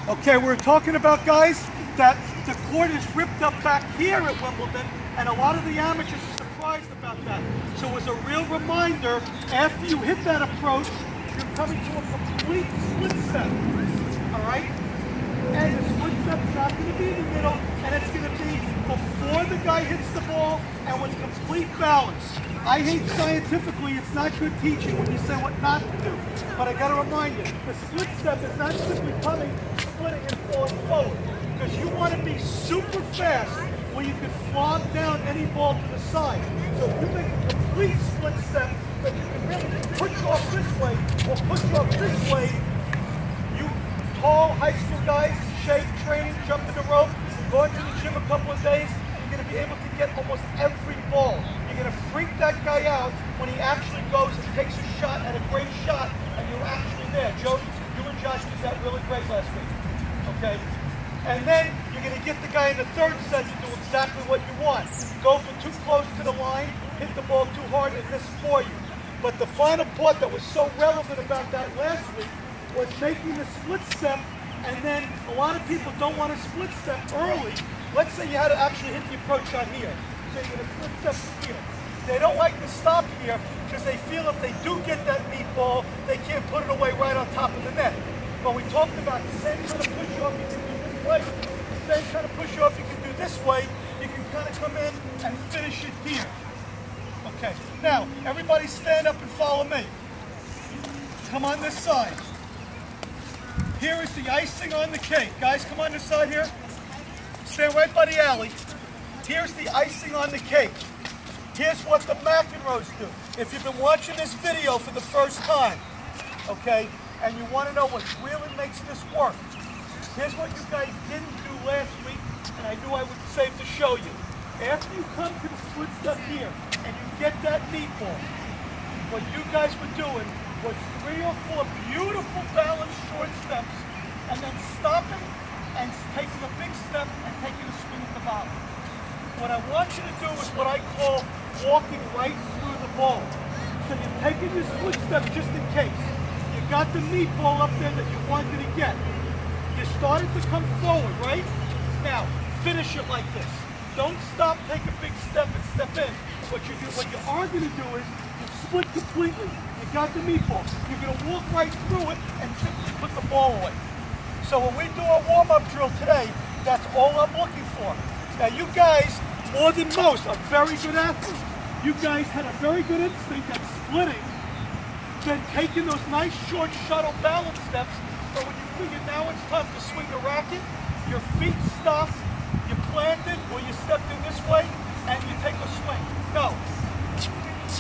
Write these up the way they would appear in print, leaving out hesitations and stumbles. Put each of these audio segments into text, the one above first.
Okay, we're talking about, guys, that the court is ripped up back here at Wimbledon, and a lot of the amateurs are surprised about that. So as a real reminder, after you hit that approach, you're coming to a complete split step, all right? And the split step's not going to be in the middle, and it's going to be before the guy hits the ball and with complete balance. I hate scientifically, it's not good teaching when you say what not to do. But I got to remind you, the split step is not simply coming, splitting and falling forward. Because you want to be super fast where you can flog down any ball to the side. So if you make a complete split step that you can really push off this way or push off this way, you tall high school guys, shape, training, jumping the rope, going to the gym a couple of days, you're going to be able to get almost every ball. You're going to freak that guy out when he actually goes and takes a shot at a great shot, and you're actually there. Joe, you and Josh did that really great last week. Okay? And then you're going to get the guy in the third set to do exactly what you want. Go for too close to the line, hit the ball too hard, and miss for you. But the final part that was so relevant about that last week was making the split step, and then a lot of people don't want to split step early. Let's say you had to actually hit the approach shot here. So you're going to split step from here. They don't like to stop here because they feel if they do get that meatball, they can't put it away right on top of the net. But we talked about the same kind of push off you can do this way, the same kind of push off you can do this way. You can kind of come in and finish it here. Okay, now everybody stand up and follow me. Come on this side. Here is the icing on the cake. Guys, come on this side here. Stand right by the alley. Here's the icing on the cake. Here's what the McEnroes do. If you've been watching this video for the first time, okay, and you want to know what really makes this work, here's what you guys didn't do last week, and I knew I would save to show you. After you come to the split step here, and you get that meatball, what you guys were doing was 3 or 4 beautiful balanced short steps, and then stopping and taking a big step and taking a swing at the bottom. What I want you to do is what I call walking right through the ball. So you're taking your split step just in case. You got the meatball up there that you wanted to get. You started to come forward, right? Now, finish it like this. Don't stop, take a big step and step in. What you are going to do is you split completely. You got the meatball. You're going to walk right through it and simply put the ball away. So when we do our warm-up drill today, that's all I'm looking for. Now you guys, more than most, are very good athletes. You guys had a very good instinct at splitting, then taking those nice short shuttle balance steps, but when you figure now it's time to swing the racket, your feet stop, you planted, or you stepped in this way, and you take a swing. No.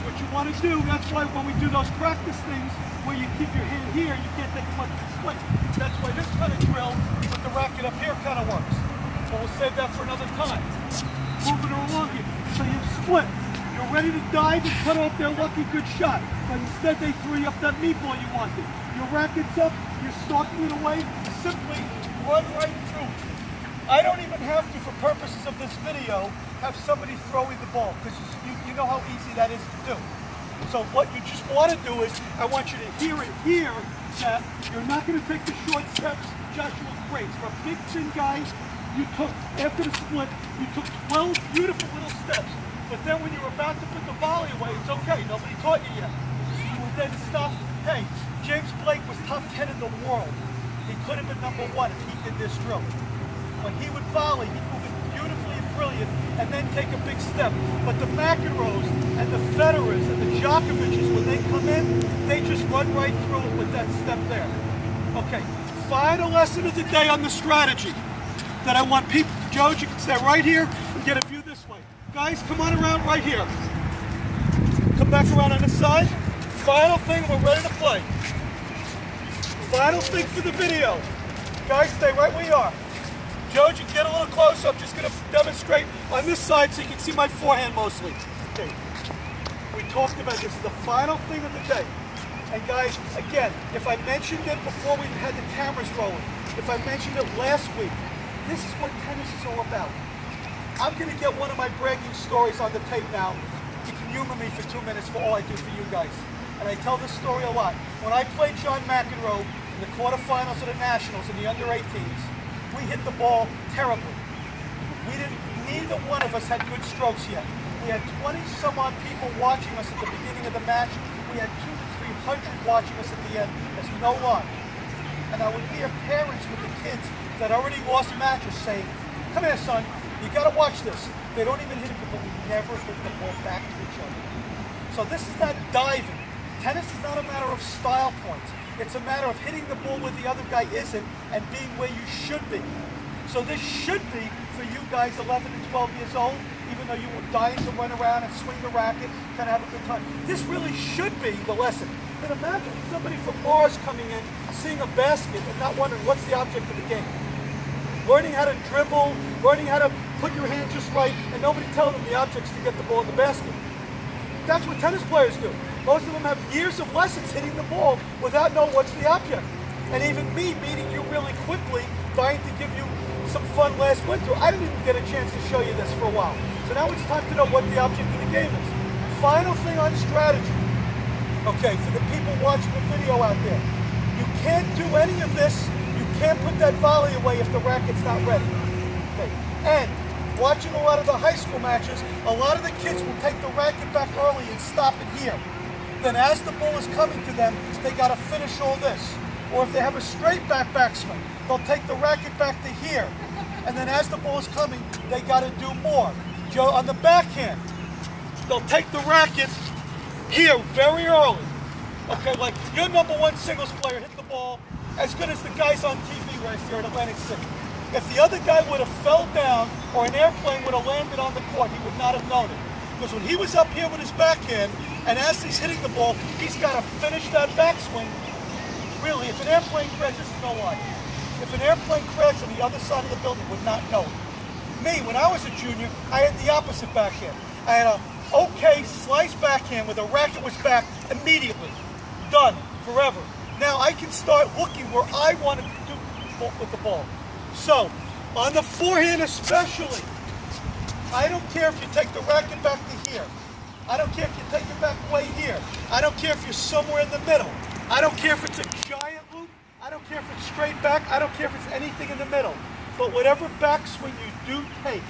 What you want to do, that's why when we do those practice things, where you keep your hand here, you can't take much of a swing. That's why this kind of drill with the racket up here kind of works. But we'll save that for another time. Moving along here. So you split. You're ready to dive and cut off their lucky good shot. But instead they threw you up that meatball you wanted. Your racket's up, you're stalking it away, simply run right through it. I don't even have to, for purposes of this video, have somebody throw you the ball, because you know how easy that is to do. So what you just want to do is, I want you to hear it here, that you're not going to take the short steps. Joshua's great. For a big, thin guy, you took, after the split, you took 12 beautiful little steps. But then when you were about to put the volley away, it's okay. Nobody taught you yet. You would then stop. Hey, James Blake was top 10 in the world. He could have been number 1 if he did this drill. When he would volley, he'd move it beautifully and brilliant, and then take a big step. But the McEnroes and the Federers and the Djokovic's, when they come in, they just run right through it with that step there. Okay, final lesson of the day on the strategy that I want people. Joe, you can stay right here and get a view this way. Guys, come on around right here. Come back around on this side. Final thing, we're ready to play. Final thing for the video. Guys, stay right where you are. Joe, you can get a little closer. I'm just going to demonstrate on this side so you can see my forehand mostly. Okay. We talked about this is the final thing of the day. And guys, again, if I mentioned it before we had the cameras rolling, if I mentioned it last week, this is what tennis is all about. I'm going to get one of my bragging stories on the tape now. You can humor me for 2 minutes for all I do for you guys. And I tell this story a lot. When I played John McEnroe in the quarterfinals of the Nationals in the under-18s, we hit the ball terribly. Neither one of us had good strokes yet. We had 20 some odd people watching us at the beginning of the match. We had 200 to 300 watching us at the end. There's no line. And I would hear parents with the kids that already lost matches saying, "Come here, son, you got to watch this." They don't even hit it, but we never hit the ball back to each other. So this is not diving. Tennis is not a matter of style points. It's a matter of hitting the ball where the other guy isn't and being where you should be. So this should be for you guys 11 and 12 years old, even though you were dying to run around and swing the racket, kind of have a good time. This really should be the lesson. But imagine somebody from Mars coming in, seeing a basket and not wondering what's the object of the game. Learning how to dribble, learning how to put your hand just right, and nobody telling them the object's to get the ball in the basket. That's what tennis players do. Most of them have years of lessons hitting the ball without knowing what's the object. And even me meeting you really quickly, trying to give you some fun last winter, I didn't even get a chance to show you this for a while. So now it's time to know what the object of the game is. Final thing on strategy. Okay, for the people watching the video out there, you can't do any of this. You can't put that volley away if the racket's not ready. Okay. And watching a lot of the high school matches, a lot of the kids will take the racket back early and stop it here. Then as the ball is coming to them, they got to finish all this. Or if they have a straight backswing, they'll take the racket back to here. And then as the ball is coming, they got to do more. Joe, on the backhand, they'll take the racket here very early. Okay, like your #1 singles player hit the ball as good as the guys on TV right here at Atlantic City. If the other guy would have fell down or an airplane would have landed on the court, he would not have known it. Because when he was up here with his backhand, and as he's hitting the ball, he's got to finish that backswing. Really, if an airplane crashes, this is no lie. If an airplane crashed on the other side of the building, would not know it. Me, when I was a junior, I had the opposite backhand. I had a okay slice backhand where the racket was back immediately. Done, forever. Now I can start looking where I want to do with the ball. So, on the forehand especially, I don't care if you take the racket back to here. I don't care if you take it back way here. I don't care if you're somewhere in the middle. I don't care if it's a giant loop. I don't care if it's straight back. I don't care if it's anything in the middle. But whatever backswing you do take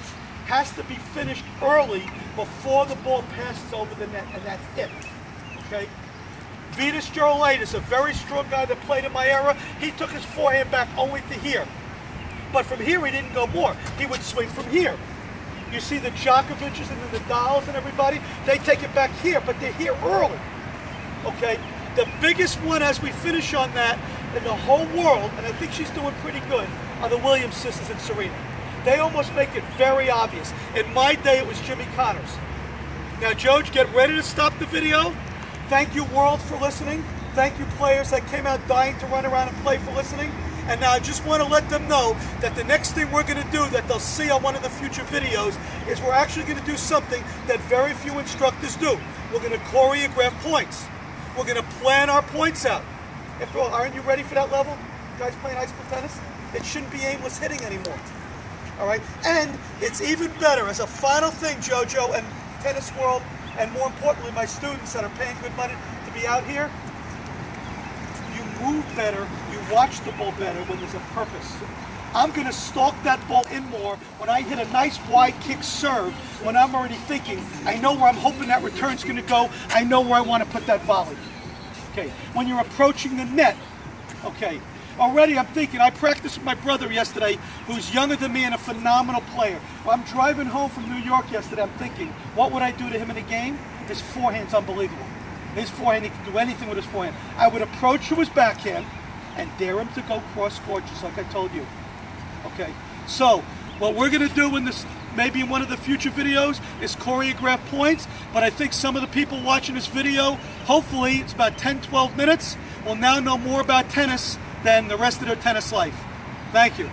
has to be finished early before the ball passes over the net, and that's it. Okay? Vitas Gerolaitis, a very strong guy that played in my era, he took his forehand back only to here. But from here he didn't go more. He would swing from here. You see the Djokovic's and the Nadals and everybody, they take it back here, but they're here early. Okay? The biggest one as we finish on that in the whole world, and I think she's doing pretty good, are the Williams sisters and Serena. They almost make it very obvious. In my day, it was Jimmy Connors. Now, George, get ready to stop the video. Thank you, world, for listening. Thank you, players that came out dying to run around and play, for listening. And now I just want to let them know that the next thing we're going to do that they'll see on one of the future videos is we're actually going to do something that very few instructors do. We're going to choreograph points. We're going to plan our points out. After all, aren't you ready for that level? You guys playing high school tennis? It shouldn't be aimless hitting anymore. All right? And it's even better, as a final thing, JoJo, and tennis world, and more importantly, my students that are paying good money to be out here, you move better, you watch the ball better when there's a purpose. I'm going to stalk that ball in more when I hit a nice wide kick serve, when I'm already thinking, I know where I'm hoping that return's going to go, I know where I want to put that volley. Okay, when you're approaching the net, okay, already I'm thinking, I practiced with my brother yesterday, who's younger than me and a phenomenal player. Well, I'm driving home from New York yesterday, I'm thinking, what would I do to him in a game? His forehand's unbelievable. His forehand, he can do anything with his forehand. I would approach to his backhand and dare him to go cross-court, just like I told you. Okay, so what we're going to do in this, maybe in one of the future videos, is choreograph points, but I think some of the people watching this video, hopefully it's about 10-12 minutes, will now know more about tennis than the rest of their tennis life. Thank you.